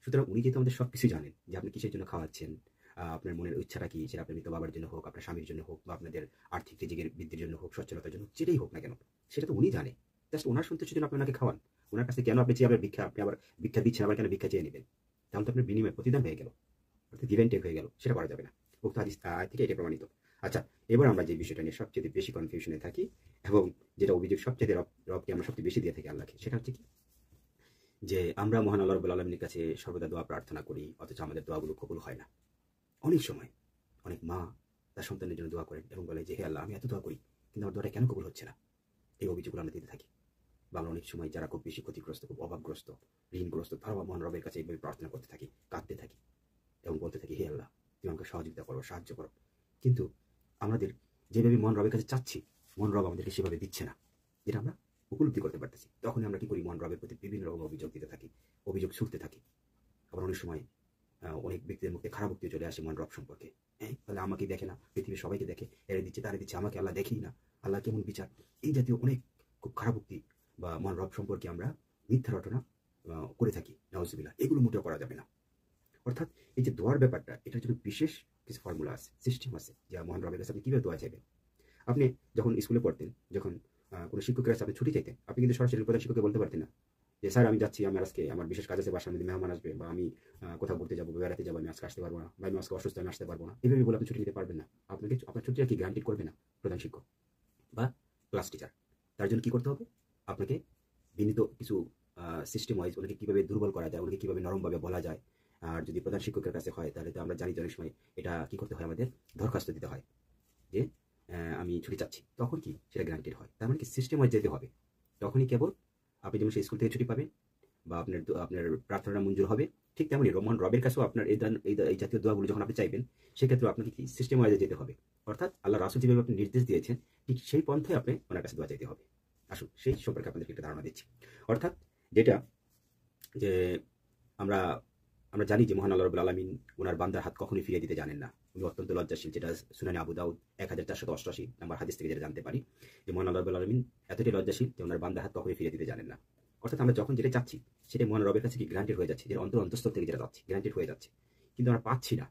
সুতরাং উনি যেহেতু আমাদের সবকিছু জানেন যে আপনি কিসের জন্য খাওয়াচ্ছেন, আপনার মনের ইচ্ছাটা কি, সেটা আপনার মৃত বাবার জন্য হোক, আপনার স্বামীর জন্য হোক, বা আপনাদের আর্থিক রিজিকের বৃদ্ধির জন্য হোক, সচ্ছলতার জন্য, যেটাই হোক না কেন, সেটা তো উনি জানে। জাস্ট ওনার সন্তুষ্টির জন্য আপনি ওনাকে খাওয়ান। ওনার কাছে কেন আপনি চেয়ে আবার ভিক্ষা, আপনি আবার ভিক্ষা দিচ্ছেন, আবার কেন ভিক্ষা চেয়ে নেবেন? তাহলে তো আপনার বিনিময় প্রতিদান হয়ে গেল, অর্থাৎ গিভ অ্যান্ড টেক হয়ে গেল। সেটা করা যাবে না। উক্ত হাদিস থেকে এটা প্রমাণিত। আচ্ছা, এবার আমরা যে বিষয়টা নিয়ে সবচেয়ে বেশি কনফিউশনে থাকি এবং যেটা অভিযোগ সবচেয়ে রবকে আমরা সবচেয়ে বেশি দিয়ে থাকি আল্লাহকে, সেটা হচ্ছে কি, যে আমরা মহান আল্লাহ রাব্বুল আলামিনের কাছে সর্বদা দোয়া প্রার্থনা করি, অথচ আমাদের দোয়াগুলো কবুল হয় না। অনেক সময় অনেক মা তার সন্তানের জন্য দোয়া করেন এবং বলে যে হে আল্লাহ, আমি এত দোয়া করি কিন্তু আমার দোয়াটা কেন কবুল হচ্ছে না? এই অভিযোগগুলো আমরা দিতে থাকি। বা আমরা অনেক সময় যারা খুব বেশি ক্ষতিগ্রস্ত, খুব অভাবগ্রস্ত, ঋণগ্রস্ত, তারাও মহান রবের কাছে এইভাবে প্রার্থনা করতে থাকি, কাঁদতে থাকি এবং বলতে থাকি হে আল্লাহ, তুমি আমাকে সহযোগিতা করো, সাহায্য করো। কিন্তু আমাদের যেভাবে মহান রবের কাছে চাচ্ছি, মহান রব আমাদেরকে সেভাবে দিচ্ছে না, যেটা আমরা উপলব্ধি করতে পারতেছি। তখন আমরা কি করি? মহান রবের প্রতি বিভিন্ন রকম অভিযোগ দিতে থাকি, অভিযোগ ছুটতে থাকি। আবার অনেক সময় অনেক ব্যক্তিদের মুখে খারাপ উক্তি চলে আসে মহান রব সম্পর্কে। হ্যাঁ, তাহলে আমাকে দেখে না, পৃথিবীর সবাইকে দেখে, এরা দিচ্ছে তারা দিচ্ছে, আমাকে আল্লাহ দেখেই না, আল্লাহ কেমন বিচার। এই জাতীয় অনেক খুব খারাপ উক্তি বা মহান রব সম্পর্কে আমরা মিথ্যা রটনা করে থাকি। নাউজুবিল্লাহ, এগুলো মোটেও করা যাবে না। অর্থাৎ এই যে দোয়ার ব্যাপারটা, এটার জন্য বিশেষ কিছু ফর্মুলা আছে, সিস্টেম আছে, যে মহান রবের কাছে আপনি কীভাবে দোয়া চাইবেন। আপনি যখন স্কুলে পড়তেন, যখন কোনো শিক্ষকের কাছে আপনি ছুটি চাইতেন, আপনি কিন্তু সরাসরি প্রধান শিক্ষককে বলতে পারতেন না যে স্যার আমি যাচ্ছি, আমার আজকে আমার বিশেষ কাজ আছে, বাসার মধ্যে মেহমান আসবে, বা আমি কোথাও ঘুরতে যাবো, বেড়াতে যাবো, আমি আজকে আসতে পারবো না, বা আমি আজকে অসুস্থ, আমি আসতে পারবো না, এইভাবে বলে আপনি ছুটি নিতে পারবেন না। আপনাকে আপনার ছুটিটা কি গ্যারান্টি করবে না প্রধান শিক্ষক বা ক্লাস টিচার। তার জন্য কি করতে হবে? আপনাকে বিনীত কিছু সিস্টেম ওয়াইজ ওনাকে কীভাবে দুর্বল করা যায়, ওনাকে কীভাবে নরমভাবে বলা যায়। আর যদি প্রধান শিক্ষকের কাছে হয়, তাহলে তো আমরা জানি যে অনেক সময় এটা কি করতে হয়, আমাদের দরখাস্ত দিতে হয় যে আমি ছুটি চাচ্ছি। তখন কি সেটা গ্যারান্টিড হয়? তার মানে কি সিস্টেম ওয়াইজ যেতে হবে। তখনই কেবল আপনি যেমন সেই স্কুল থেকে ছুটি পাবেন বা আপনার প্রার্থনা মঞ্জুর হবে, ঠিক তেমনই রহমান রবের কাছেও আপনার এই জাতীয় দোয়াগুলো যখন আপনি চাইবেন, সেক্ষেত্রে আপনাকে কি সিস্টেম ওয়াইজে যেতে হবে। অর্থাৎ আল্লাহ রাসূল যেভাবে আপনি নির্দেশ দিয়েছেন, ঠিক সেই পন্থায় আপনি ওনার কাছে দোয়া চাইতে হবে। আসুন সেই সম্পর্কে আপনাদেরকে একটা ধারণা দিচ্ছি। অর্থাৎ যেটা যে আমরা আমরা জানি যে মহান আল্লাহ রাব্বুল আলামিন ওনার বান্দার হাত কখনোই ফিরিয়ে দিতে জানেন না। উনি অত্যন্ত লজ্জাশীল, যেটা সুনানে আবু দাউদ 1488 নম্বর হাদিস থেকে যেটা জানতে পারি, যে মহান আল্লাহ রাব্বুল আলামিন এতটাই লজ্জাশীল যে ওনার বান্দার হাত কখনোই ফিরিয়ে দিতে জানেন না। অর্থাৎ আমরা যখন যেটা চাচ্ছি, সেটা মহান রবের কাছে কি গ্রান্টেড হয়ে যাচ্ছে, যেটা অন্তঃস্থল থেকে যেটা চাচ্ছি গ্রান্টেড হয়ে যাচ্ছে, কিন্তু আমরা পাচ্ছি না।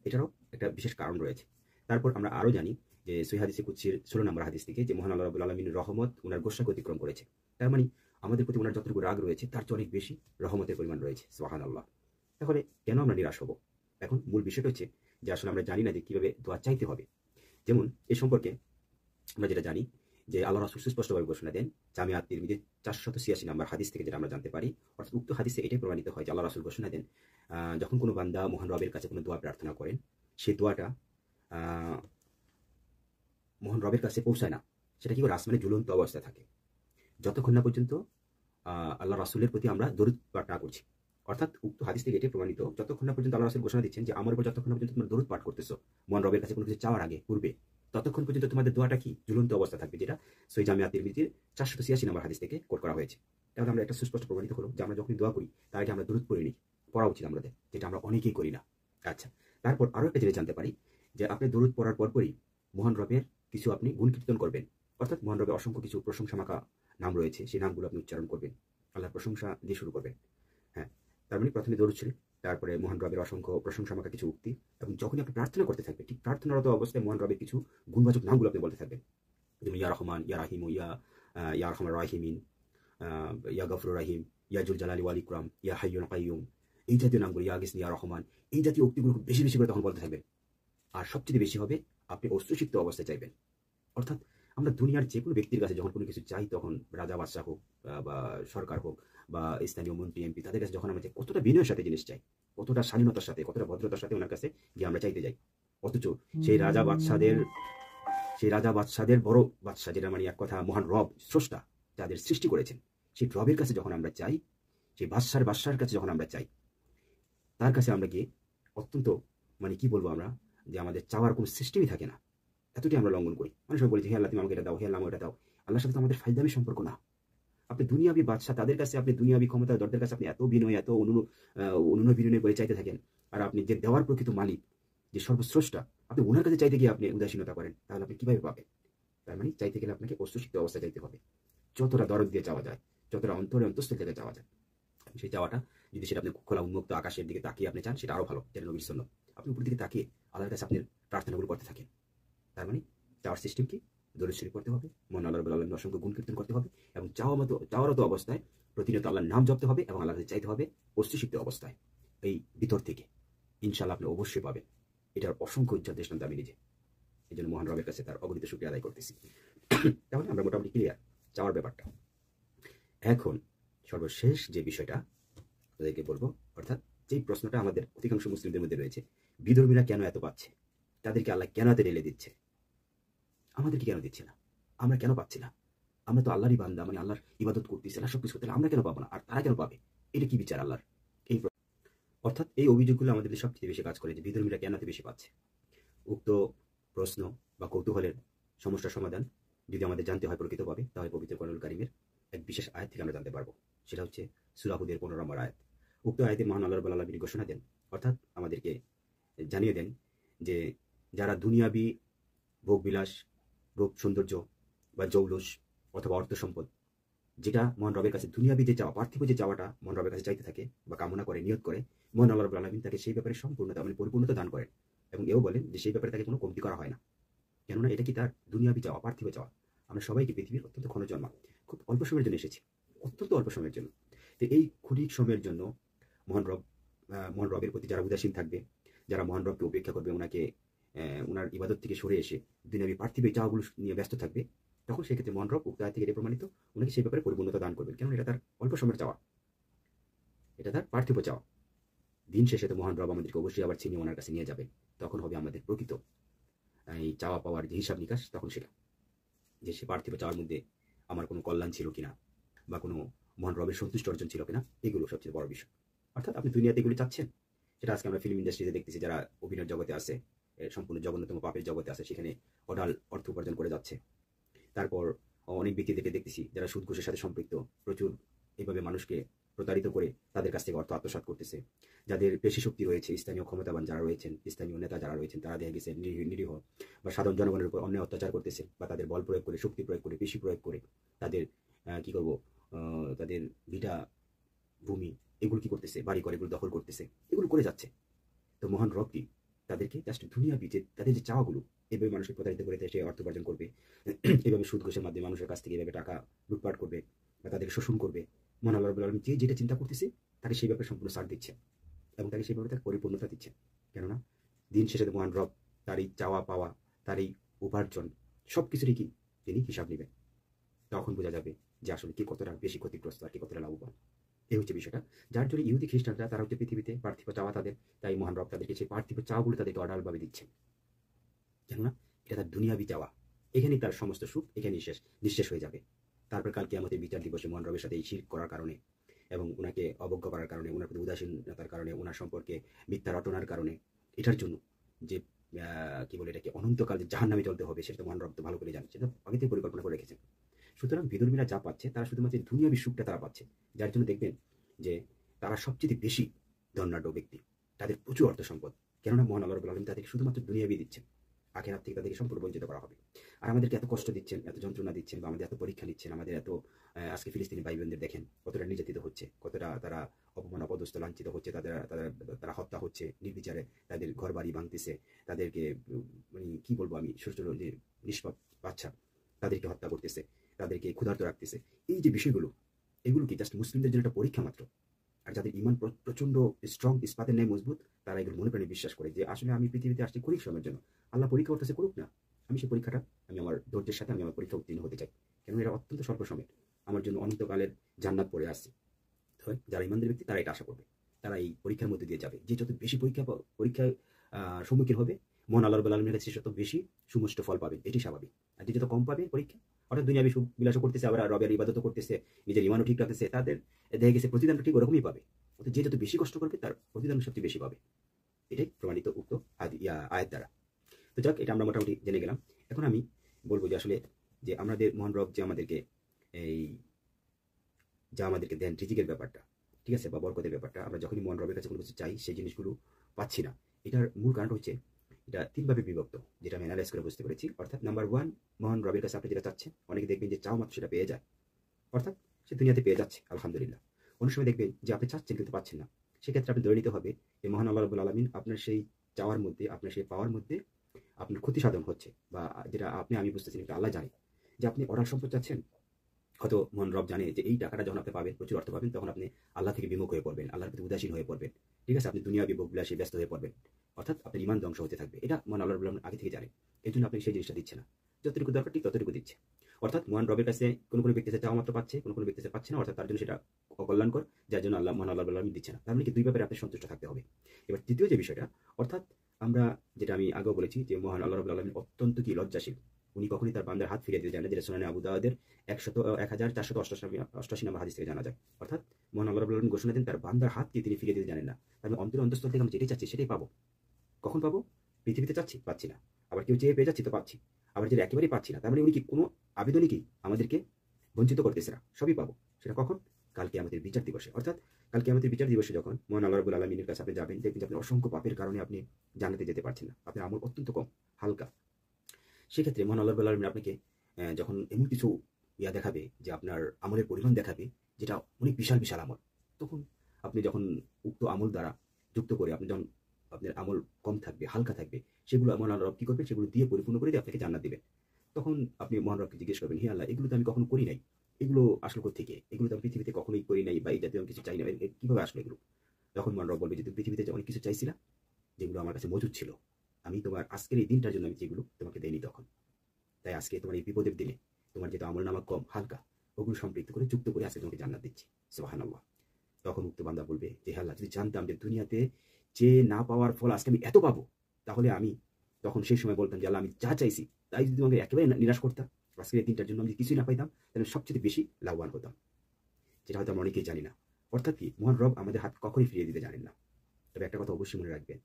এটারও একটা বিশেষ কারণ রয়েছে। তারপর আমরা আরও জানি যে সহিহ হাদিসে কুদসির 16 নম্বর হাদিস থেকে, যে মহান আল্লাহ রাব্বুল আলামিনের রহমত ওনার গোসাকে অতিক্রম করেছে। তার মানে আমাদের প্রতি ওনার যতটুকু রাগ রয়েছে, তার চেয়ে অনেক বেশি রহমতের পরিমাণ রয়েছে। সুবহানাল্লাহ। তাহলে কেন আমরা নিরাশ হব? এখন মূল বিষয়টা হচ্ছে যে আসলে আমরা জানি না যে কীভাবে দোয়া চাইতে হবে। যেমন এ সম্পর্কে আমরা যেটা জানি যে আল্লাহ রাসূল সুস্পষ্টভাবে ঘোষণা দেন জামিআত তিরমিজির 486 নম্বর হাদিস থেকে, যেটা আমরা জানতে পারি। অর্থাৎ উক্ত হাদিসে এটাই প্রমাণিত হয় যে আল্লাহ রাসূল ঘোষণা দেন, যখন কোনো বান্দা মহান রবের কাছে কোনো দোয়া প্রার্থনা করেন, সেই দোয়াটা মহান রবের কাছে পৌঁছায় না, সেটা কি করে আসমানে ঝুলন্ত অবস্থায় থাকে, যতক্ষণ না পর্যন্ত আল্লাহ রাসূলের প্রতি আমরা দরুদ পাঠ না করছি। অর্থাৎ উক্ত হাদিস থেকে এটাই প্রমাণিত, যতক্ষণ না পর্যন্ত আল্লাহ রাসূল ঘোষণা দিচ্ছেন যে আমার উপর যতক্ষণ না পর্যন্ত তোমরা দরুদ পাঠ করতেছো মহান রবের কাছে কোনো কিছু চাওয়ার আগে পূর্বে, ততক্ষণ পর্যন্ত তোমাদের দোয়াটা কি ঝুলন্ত অবস্থা থাকবে, যেটা সহিহ জামিআত তিরমিজির 486 নম্বর হাদিস থেকে কোট করা হয়েছে। তাহলে আমরা একটা সুস্পষ্ট প্রমাণিত হলো যে আমরা যখন দোয়া করি, তার আগে আমরা দরুদ পড়ে নিই, পড়া উচিত আমাদের, যেটা আমরা অনেকেই করি না। আচ্ছা, তারপর আরও একটা জিনিস জানতে পারি যে আপনি দরুদ পড়ার পরপরই মহান রবের কিছু আপনি গুণ কীর্তন করবেন। অর্থাৎ মহান রবের অসংখ্য কিছু প্রশংসা মাখা নাম রয়েছে, সেই নামগুলো আপনি উচ্চারণ করবেন, আল্লাহর প্রশংসা দিয়ে শুরু করবেন। হ্যাঁ, তার মানে প্রথমে দরুদ শরীফ, তারপরে মহান রবের অসংখ্য প্রশংসা মাখা কিছু উক্তি, এবং যখনই আপনি প্রার্থনা করতে থাকবেন, ঠিক প্রার্থনারত অবস্থায় মহান রবের কিছু গুণবাচক নামগুলো আপনি বলতে থাকবেন। যেমন ইয়া রহমান, ইয়া রাহিম, ইয়া আরহামার রাহিমিন, ইয়া গফুরুর রাহিম, ইয়া জুল জালালি ওয়াল ইকরাম, ইয়া হাইয়ুন কাইয়ুম, এই জাতীয় নামগুলো, ইয়া গিসনি, ইয়া রহমান, এই জাতীয় উক্তিগুলো খুব বেশি বেশি করে তখন বলতে থাকবেন। আর সবচেয়ে বেশি হবে আপনি অস্ত্রসিক্ত অবস্থায় চাইবেন। অর্থাৎ আমরা দুনিয়ার যে কোনো ব্যক্তির কাছে যখন কোনো কিছু চাই, তখন রাজা বাদশাহ হোক বা সরকার হোক বা স্থানীয় মন্ত্রী এমপি, তাদের কাছে যখন আমরা কতটা বিনয়ের সাথে জিনিস চাই, কতটা স্বাধীনতার সাথে, কতটা ভদ্রতার সাথে ওনার কাছে গিয়ে আমরা চাইতে যাই। অথচ সেই রাজা বাদশাদের বড় বাদশা, যেটা মানে এক কথা মহান রব, স্রষ্টা, যাদের সৃষ্টি করেছেন, সেই রবের কাছে যখন আমরা চাই, সেই বাদশার কাছে যখন আমরা চাই, তার কাছে আমরা গিয়ে অত্যন্ত মানে কি বলবো আমরা, যে আমাদের চাওয়ার কোনো সিস্টেমই থাকে না, এতটাই আমরা লঙ্ঘন করি। অনেক সময় বলি যে হে আল্লাহ তুমি আমাকে এটা দাও, হে আল্লাহ আমাকে এটা দাও। আল্লাহর সাথে তো আমাদের ফায়দামি সম্পর্ক না। আপনি দুনিয়াবি বাদশা, তাদের কাছে আপনি দুনিয়াবি ক্ষমতাধরদের কাছে আপনি এত বিনয়, এত অনুনয় বিনয় করে চাইতে থাকেন, আর আপনি যে দেওয়ার প্রকৃত মালিক, যে সর্বস্রষ্টা, আপনি ওনার কাছে চাইতে গিয়ে আপনি উদাসীনতা করেন, তাহলে আপনি কিভাবে পাবেন? তার মানে চাইতে গেলে আপনাকে অস্ত্রসিক্ত অবস্থায় চাইতে হবে। যতটা দরদ দিয়ে চাওয়া যায়, যতটা অন্তঃস্থল থেকে চাওয়া যায়, সেই চাওয়াটা যদি সেটা আপনি খোলা উন্মুক্ত আকাশের দিকে তাকিয়ে আপনি চান, সেটা আরো ভালো। যেটা নবীর সুন্নাহ, আপনি উপর দিকে তাকিয়ে আল্লাহর কাছে আপনার প্রার্থনাগুলো করতে থাকেন। তার মানে চাওয়ার সিস্টেম কি? দরুদ শরীফ পড়তে হবে, মন আল্লাহ রাব্বুল আলামিনের অসংখ্য গুণ কীর্তন করতে হবে, এবং চাওয়ারত অবস্থায় প্রতিনিয়ত আল্লাহর নাম জপতে হবে, এবং আল্লাহর কাছে চাইতে হবে অস্ত্রসিক্ত অবস্থায়, এই ভিতর থেকে। ইনশাআল্লাহ আপনি অবশ্যই পাবেন। এটার অসংখ্য ইচ্ছা দৃষ্টান্ত আমি নিজে। এই জন্য মহান রবের কাছে তার অগণিত শুকরিয়া আদায় করতেছি। তাহলে আমরা মোটামুটি ক্লিয়ার চাওয়ার ব্যাপারটা। এখন সর্বশেষ যে বিষয়টা আপনাদেরকে বলবো, অর্থাৎ যেই প্রশ্নটা আমাদের অধিকাংশ মুসলিমদের মধ্যে রয়েছে, বিধর্মীরা কেন এত পাচ্ছে, তাদেরকে আল্লাহ কেন এত ঢেলে দিচ্ছে, আমাদেরকে কেন দিচ্ছে না, আমরা কেন পাচ্ছি না? আমরা তো আল্লাহরই বান্দা, মানে আল্লাহর ইবাদত করতেছি, আল্লাহ সবকিছু করতে, আমরা কেন পাবো না, আর তারা কেন পাবে? এটা কি বিচার আল্লাহর? অর্থাৎ এই অভিযোগগুলো আমাদের সবচেয়ে বেশি কাজ করে, যে বিধর্মীরা কেন এত বেশি পাচ্ছে। উক্ত প্রশ্ন বা কৌতূহলের সমস্যার সমাধান যদি আমাদের জানতে হয় প্রকৃতভাবে, তাহলে পবিত্র কোরআনুল কারীমের এক বিশেষ আয়াত থেকে আমরা জানতে পারবো। সেটা হচ্ছে সূরা হুদের 15 নম্বর আয়াত। উক্ত আয়াতে মহান আল্লাহ রাব্বুল আলামিন ঘোষণা দেন, অর্থাৎ আমাদেরকে জানিয়ে দেন, যে যারা দুনিয়াবি ভোগবিলাস, রূপ সৌন্দর্য বা জৌলুস অথবা অর্থ সম্পদ, যেটা মহান রবের কাছে দুনিয়াবি যে চাওয়া, পার্থিব যে চাওয়াটা মহান রবের কাছে চাইতে থাকে বা কামনা করে, নিয়ত করে, মহান আল্লাহ রাব্বুল আলামিন তাকে সেই ব্যাপারে সম্পূর্ণতা, মানে পরিপূর্ণতা দান করেন, এবং এও বলেন যে সেই ব্যাপারে তাকে কোনো কমতি করা হয় না। কেননা এটা কি তার দুনিয়াবি চাওয়া, পার্থিব চাওয়া। আমরা সবাইকে পৃথিবীর অত্যন্ত ক্ষণজন্মা, খুব অল্প সময়ের জন্য এসেছি, অত্যন্ত অল্প সময়ের জন্য। তো এই ক্ষণিক সময়ের জন্য মহান রবের প্রতি যারা উদাসীন থাকবে, যারা মহান রবকে উপেক্ষা করবে, ওনার ইবাদত থেকে সরে এসে দুনিয়াবি পার্থিব চাওয়াগুলো নিয়ে ব্যস্ত থাকবে, তখন সেক্ষেত্রে মহান রব উক্ত আয়াত থেকে এটা প্রমাণিত, ওনাকে সেই ব্যাপারে পরিপূর্ণতা দান করবেন। কেননা এটা তার অল্প সময়ের চাওয়া, এটা তার পার্থিব চাওয়া। দিন শেষে তো মহান রব আমাদেরকে অবশ্যই আবার ছিনিয়ে ওনার কাছে নিয়ে যাবেন। তখন হবে আমাদের প্রকৃত এই চাওয়া পাওয়ার যে হিসাব নিকাশ, তখন সেটা যে সে পার্থিব চাওয়ার মধ্যে আমার কোনো কল্যাণ ছিল কিনা, বা কোনো মহান রবের সন্তুষ্ট অর্জন ছিল কিনা, এগুলো সবচেয়ে বড় বিষয়। অর্থাৎ আপনি দুনিয়াতে এগুলো চাচ্ছেন, সেটা আজকে আমরা ফিল্ম ইন্ডাস্ট্রিতে দেখতেছি, যারা অভিনয়ের জগতে আছে, সম্পূর্ণ জঘন্যতম পাপের জগতে আছে, সেখানে অঢাল অর্থ উপার্জন করে যাচ্ছে। তারপর অনেক ব্যক্তিদেরকে দেখতেছি যারা সুদ ঘুষের সাথে সম্পৃক্ত, প্রচুর এইভাবে মানুষকে প্রতারিত করে তাদের কাছ থেকে অর্থ আত্মসাৎ করতেছে। যাদের পেশি শক্তি রয়েছে, স্থানীয় ক্ষমতাবান যারা রয়েছেন, স্থানীয় নেতা যারা রয়েছেন, তারা দেখা গেছে নিরীহ বা সাধারণ জনগণের উপর অন্যায় অত্যাচার করতেছে, বা তাদের বল প্রয়োগ করে, শক্তি প্রয়োগ করে, পেশি প্রয়োগ করে তাদের কি করবো, তাদের ভিটা ভূমি এগুলো কি করতেছে, বাড়ি ঘর এগুলো দখল করতেছে, এগুলো করে যাচ্ছে। তো মহান রব কি তাদেরকে জাস্ট দুনিয়াবি যে তাদের যে চাওয়াগুলো, এভাবে মানুষকে প্রতারিত করে সে অর্থ উপার্জন করবে, এভাবে সুদ ঘোষের মাধ্যমে মানুষের কাছ থেকে এভাবে টাকা লুটপাট করবে বা তাদেরকে শোষণ করবে, মহান আল্লাহ রাব্বুল আলামিন যে যেটা চিন্তা করতেছে তাকে সেই ব্যাপারে সম্পূর্ণ ছাড় দিচ্ছে, এবং তাকে সেই ব্যাপারে তার পরিপূর্ণতা দিচ্ছে। কেননা দিন শেষে মহান রব তার এই চাওয়া পাওয়া, তার এই উপার্জন সবকিছুরই কি তিনি হিসাব নেবেন। তখন বোঝা যাবে যে আসলে কি কতটা বেশি ক্ষতিগ্রস্ত আর কি কতটা লাভবান। এই হচ্ছে বিষয়টা, যার জন্য ইহুদি খ্রিস্টানরা তারা হচ্ছে পৃথিবীতে পার্থিব চাওয়া তাদের, তাই মহান রব তাদেরকে সেই পার্থিব চাওয়াগুলো তাদেরকে অঢালভাবে দিচ্ছেন। কেননা এটা তার দুনিয়াবি চাওয়া, এখানেই তার সমস্ত সুখ এখানেই নিঃশেষ হয়ে যাবে। তারপর কাল কিয়ামতের বিচার দিবসে মহান রবের সাথে এই শিরক করার কারণে, এবং ওনাকে অবজ্ঞা করার কারণে, ওনার প্রতি উদাসীনতার কারণে, ওনার সম্পর্কে মিথ্যা রটনার কারণে, এটার জন্য যে কি বলে এটাকে অনন্তকাল যে জাহান্নামে চলতে হবে, সেটা মহান রব তো ভালো করে জানেন, সেটা আগে থেকে পরিকল্পনা করে রেখেছেন। সুতরাং বিধর্মীরা যা পাচ্ছে তারা শুধুমাত্র দুনিয়াবি সুখটা তারা পাচ্ছে, যার জন্য দেখবেন যে তারা সবচেয়ে বেশি ধনাঢ্য ব্যক্তি, তাদের প্রচুর অর্থ সম্পদ। কেননা মহান আল্লাহ রাব্বুল আলামিন তাদেরকে শুধুমাত্র দুনিয়াবি দিচ্ছেন, আখিরাত থেকে তাদেরকে সম্পূর্ণ বঞ্চিত করা হবে। আর আমাদেরকে এত কষ্ট দিচ্ছেন, এত যন্ত্রণা দিচ্ছেন, বা আমাদের এত পরীক্ষা নিচ্ছেন, আমাদের এত আজকে ফিলিস্তিনি ভাই বোনদের দেখেন কতটা নির্যাতিত হচ্ছে, কতটা তারা অপমান অপদস্থ লাঞ্ছিত হচ্ছে, তারা হত্যা হচ্ছে নির্বিচারে, তাদের ঘর বাড়ি ভাঙতেছে, তাদেরকে মানে কি বলবো আমি, ছোট ছোট যে নিষ্পাপ বাচ্চা তাদেরকে হত্যা করতেছে, তাদেরকে ক্ষুধার্ত রাখতেছে। এই যে বিষয়গুলো, এগুলো কি জাস্ট মুসলিমদের জন্য একটা পরীক্ষা মাত্র। আর যাদের ইমান প্রচন্ড স্ট্রং, ইস্পাতের ন্যায় মজবুত, তারা এগুলো মনে প্রাণে বিশ্বাস করে যে আসলে আমি পৃথিবীতে আসছি ক্ষণিক সময়ের জন্য, আল্লাহ পরীক্ষা করতেছে, করুক না, আমি সেই পরীক্ষাটা আমি আমার ধৈর্যের সাথে আমি আমার পরীক্ষা উত্তীর্ণ হতে চাই। কেন এটা অত্যন্ত স্বল্প সময়, আমার জন্য অনন্তকালের জান্নাত পড়ে আসছে। যারা ইমানদার ব্যক্তি তারা এটা আশা করবে। তারা এই পরীক্ষার মধ্যে দিয়ে যাবে। যে যত বেশি পরীক্ষায় সম্মুখীন হবে, মহান আল্লাহ রাব্বুল আলামিনের কাছে তত বেশি সুমিষ্ট ফল পাবে, এটি স্বাভাবিক। আর যে যত কম পাবে পরীক্ষা, অর্থাৎ দুনিয়াবি সুখ বিলাসও করতেছে, আবার রবের ইবাদতও করতেছে, নিজের ইমানও ঠিক রাখতেছে, তাদের দেখা গেছে প্রতিদানটা ঠিক ওরকমই পাবে। অর্থাৎ যে যত বেশি কষ্ট করবে তার প্রতিদান সবচেয়ে বেশি পাবে। এটাই প্রমাণিত উক্ত আয়াত দ্বারা। তো যাক, এটা আমরা মোটামুটি জেনে গেলাম। এখন আমি বলবো যে আসলে যে আমাদের মহান রব যে আমাদেরকে এই যা আমাদেরকে দেন রিজিকের ব্যাপারটা, ঠিক আছে, বা বরকতের ব্যাপারটা, আমরা যখনই মহান রবের কাছে কোনো কিছু চাই সেই জিনিসগুলো পাচ্ছি না। এটার মূল কারণ হচ্ছে এটা তিনভাবে বিভক্ত, যেটা আমি অ্যানালাইজ করে বুঝতে পেরেছি। অর্থাৎ নাম্বার ওয়ান, মহান রবের কাছে আপনি যেটা চাচ্ছেন, অনেকে দেখবেন যে চাও মাত্র সেটা পেয়ে যায়, অর্থাৎ সে দুনিয়াতে পেয়ে যাচ্ছে আলহামদুলিল্লাহ। অনেক সময় দেখবেন যে আপনি চাচ্ছেন কিন্তু পাচ্ছেন না, সেক্ষেত্রে আপনি ধরে নিতে হবে যে মহান আল্লাহ রাব্বুল আলামিন আপনার সেই চাওয়ার মধ্যে, আপনার সেই পাওয়ার মধ্যে আপনার ক্ষতি সাধন হচ্ছে, বা যেটা আমি বুঝতেছি এটা আল্লাহ জানে, যে আপনি অঢাল সম্পদ চাচ্ছেন, হয়তো মহান রব জানে যে এই টাকাটা যখন আপনি পাবেন, প্রচুর অর্থ পাবেন, তখন আপনি আল্লাহ থেকে বিমুখ হয়ে পড়বেন, আল্লাহর প্রতি উদাসীন হয়ে পড়বেন, ঠিক আছে, আপনি দুনিয়া বিভোগ বিলাসে ব্যস্ত হয়ে পড়বেন, অর্থাৎ আপনার ইমান ধ্বংস হতে থাকবে। এটা মহান আল্লাহ রাব্বুল আলামিন আগে থেকে জানে, এই জন্য আপনি সেই জিনিসটা দিচ্ছে না, যতটুকু দরকার ঠিক ততটুকু দিচ্ছে। অর্থাৎ মহান রবের কাছে কোনো ব্যক্তি চাওয়া মাত্র পাচ্ছে, কোনো ব্যক্তি পাচ্ছে না, অর্থাৎ তার জন্য সেটা অকল্যাণকর, যার জন্য মহান আল্লাহ রাব্বুল আলামিন দিচ্ছে না। তার মানে কি দুই ব্যাপারে আপনি সন্তুষ্ট থাকতে হবে। এবার তৃতীয় যে বিষয়টা, অর্থাৎ আমরা যেটা আমি আগেও বলেছি যে মহান আল্লাহ রাব্বুল আলামিন অত্যন্ত কি লজ্জাশীল, উনি কখনই তার বান্দার হাত ফিরিয়ে দিতে চান না, যেটা সুনানে আবু দাউদের 1488 নম্বর হাদিস থেকে জানা যায়। অর্থাৎ মহান আল্লাহ রাব্বুল আলামিন ঘোষণা দেন তার বান্দার হাতকে তিনি ফিরিয়ে দিতে জানেন না। আমি অন্তর অন্তঃস্থল থেকে আমি যেটাই চাচ্ছি সেটাই পাবো। কখন পাবো? পৃথিবীতে চাচ্ছি, পাচ্ছি না, আবার কেউ চেয়ে পেয়ে যাচ্ছি তো পাচ্ছি, আবার যেটা একেবারেই পাচ্ছি না, তার মানে উনি কি কোনো আবেদনই কি আমাদেরকে বঞ্চিত করতেছে না, সবই পাবো। সেটা কখন? কালকে আমাদের বিচার দিবসে। অর্থাৎ কালকে আমাদের বিচার দিবসে যখন মহান আল্লাহ রাব্বুল আলামিনের কাছে আপনি যাবেন, দেখবেন যে আপনি অসংখ্য পাপের কারণে আপনি জান্নাতে যেতে পারছেন না, আপনার আমল অত্যন্ত কম, হালকা। সেক্ষেত্রে মহান আল্লাহ রাব্বুল আলামিন আপনাকে যখন এমন কিছু দেখাবে, যে আপনার আমলের পরিমাণ দেখাবে যেটা অনেক বিশাল বিশাল আমল, তখন আপনি যখন উক্ত আমল দ্বারা যুক্ত করে আপনি যখন আপনার আমল কম থাকবে, হালকা থাকবে, সেগুলো মহান আল্লাহ রব কি করবে, সেগুলো দিয়ে পরিপূর্ণ করে দিয়ে আপনাকে জান্নাত দিবেন। তখন আপনি মহান রবকে জিজ্ঞেস করবেন, হে আল্লাহ, এগুলো তো আমি কখনো করি নাই, এগুলো আসলে কোত্থেকে, এগুলো তো আমি পৃথিবীতে কখনোই করি নাই, বা এই জাতীয় আমি কিছু চাই না, কিভাবে আসলো এগুলো? তখন মহান রব বলবে যে তুমি পৃথিবীতে অনেক কিছু চাইছিলা, যেগুলো আমার কাছে মজুদ ছিল, আমি তোমার আজকের এই দিনটার জন্য আমি যেগুলো তোমাকে দেইনি তখন, তাই আজকে তোমার এই বিপদের দিনে তোমার যেটা আমল নামা কম, হালকা, ওগুলো সম্পৃক্ত করে যুক্ত করে আজকে তোমাকে জান্নাত দিচ্ছি। সুবহানাল্লাহ। তখন উক্ত বান্দা বলবে যে হে আল্লাহ, যদি জানতাম যে দুনিয়াতে যে না পাওয়ার ফল আজকে আমি এত পাবো, তাহলে আমি তখন সেই সময় বলতাম যে আল্লাহ, আমি যা চাইছি তাই যদি তোমাকে একেবারে নিরাশ করতাম, আজকের এই দিনটার জন্য আমি কিছুই না পাইতাম, তাহলে সবচেয়ে বেশি লাভবান হতাম। যেটা হয়তো আমরা অনেকেই জানি না। অর্থাৎ কি, মহান রব আমাদের হাত কখনই ফিরিয়ে দিতে জানেন না। তবে একটা কথা অবশ্যই মনে রাখবেন,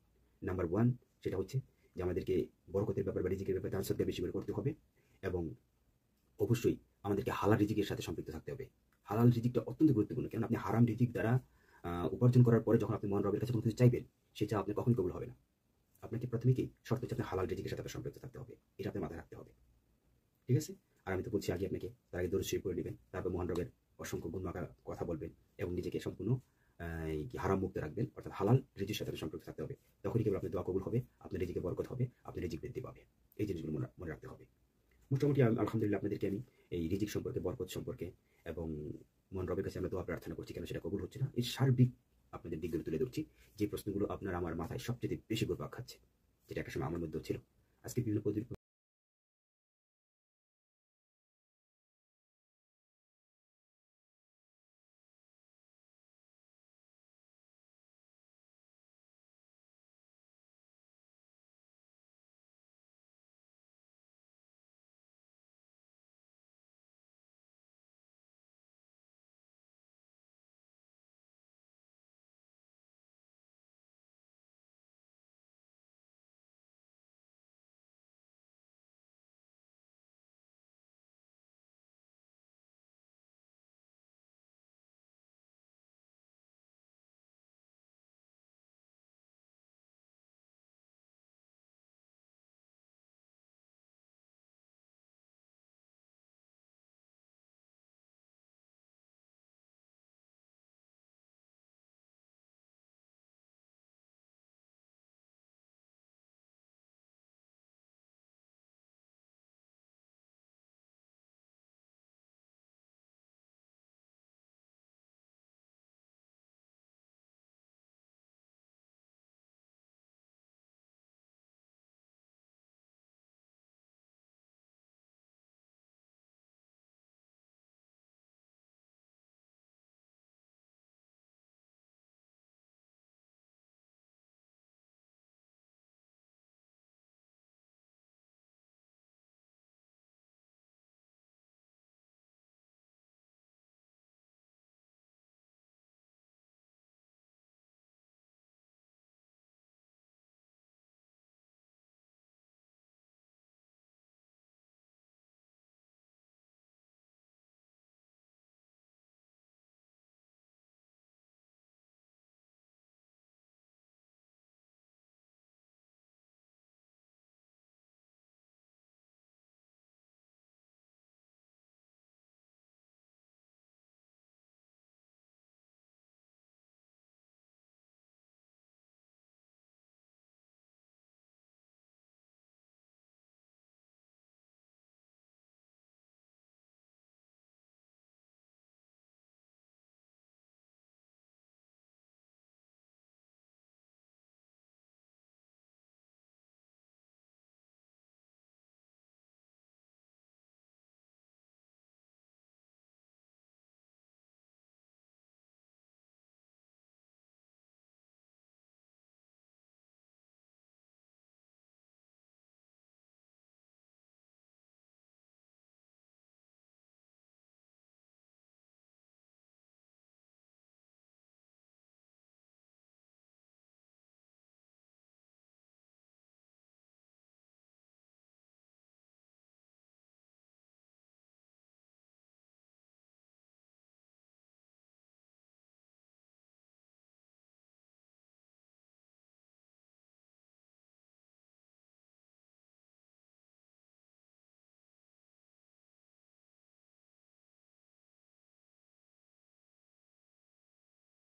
নাম্বার ওয়ান, সেটা হচ্ছে যে আমাদেরকে বরকতের ব্যাপার বা রিজিকের ব্যাপারে দান সদকা বেশি করে করতে হবে, এবং অবশ্যই আমাদেরকে হালাল রিজিকের সাথে সম্পৃক্ত থাকতে হবে। হালাল রিজিকটা অত্যন্ত গুরুত্বপূর্ণ, কারণ আপনি হারাম রিজিক দ্বারা উপার্জন করার পরে যখন আপনি মহান রবের কাছে কোনো কিছু চাইবেন, সেটা আপনি কখনই কবুল হবে না। আপনাকে প্রথমে কি শর্ত হচ্ছে আপনি হালাল রিজিকের সাথে সম্পৃক্ত থাকতে হবে, এটা আপনি মাথায় রাখতে হবে, ঠিক আছে? আর আমি তো বলছি আগে আপনাকে তার আগে দরুদ শরীফ পড়ে নেবেন, তারপর মহান রবের অসংখ্য গুণমাখা কথা বলবেন, এবং নিজেকে সম্পূর্ণ হারাম মুক্ত রাখবেন, অর্থাৎ হালাল রিজিকের সাথে সম্পৃক্ত থাকতে হবে। তখনই কেবল আপনার দোয়া কবুল হবে, আপনার রিজিকে বরকত হবে, আপনার রিজিক বৃদ্ধি পাবে। এই জিনিসগুলো মনে রাখতে হবে। মোটামুটি আলহামদুলিল্লাহ আপনাদেরকে আমি এই রিজিক সম্পর্কে, বরকত সম্পর্কে, এবং মহান রবের কাছে আমরা দোয়া প্রার্থনা করছি কেন সেটা কবুল হচ্ছে না, এই সার্বিক আপনাদের দিকগুলো তুলে ধরছি, যে প্রশ্নগুলো আপনার আমার মাথায় সবচেয়ে বেশি ঘুরপাক খাচ্ছে, যেটা একটা সময় আমার মধ্যেও ছিল। আজকে বিভিন্ন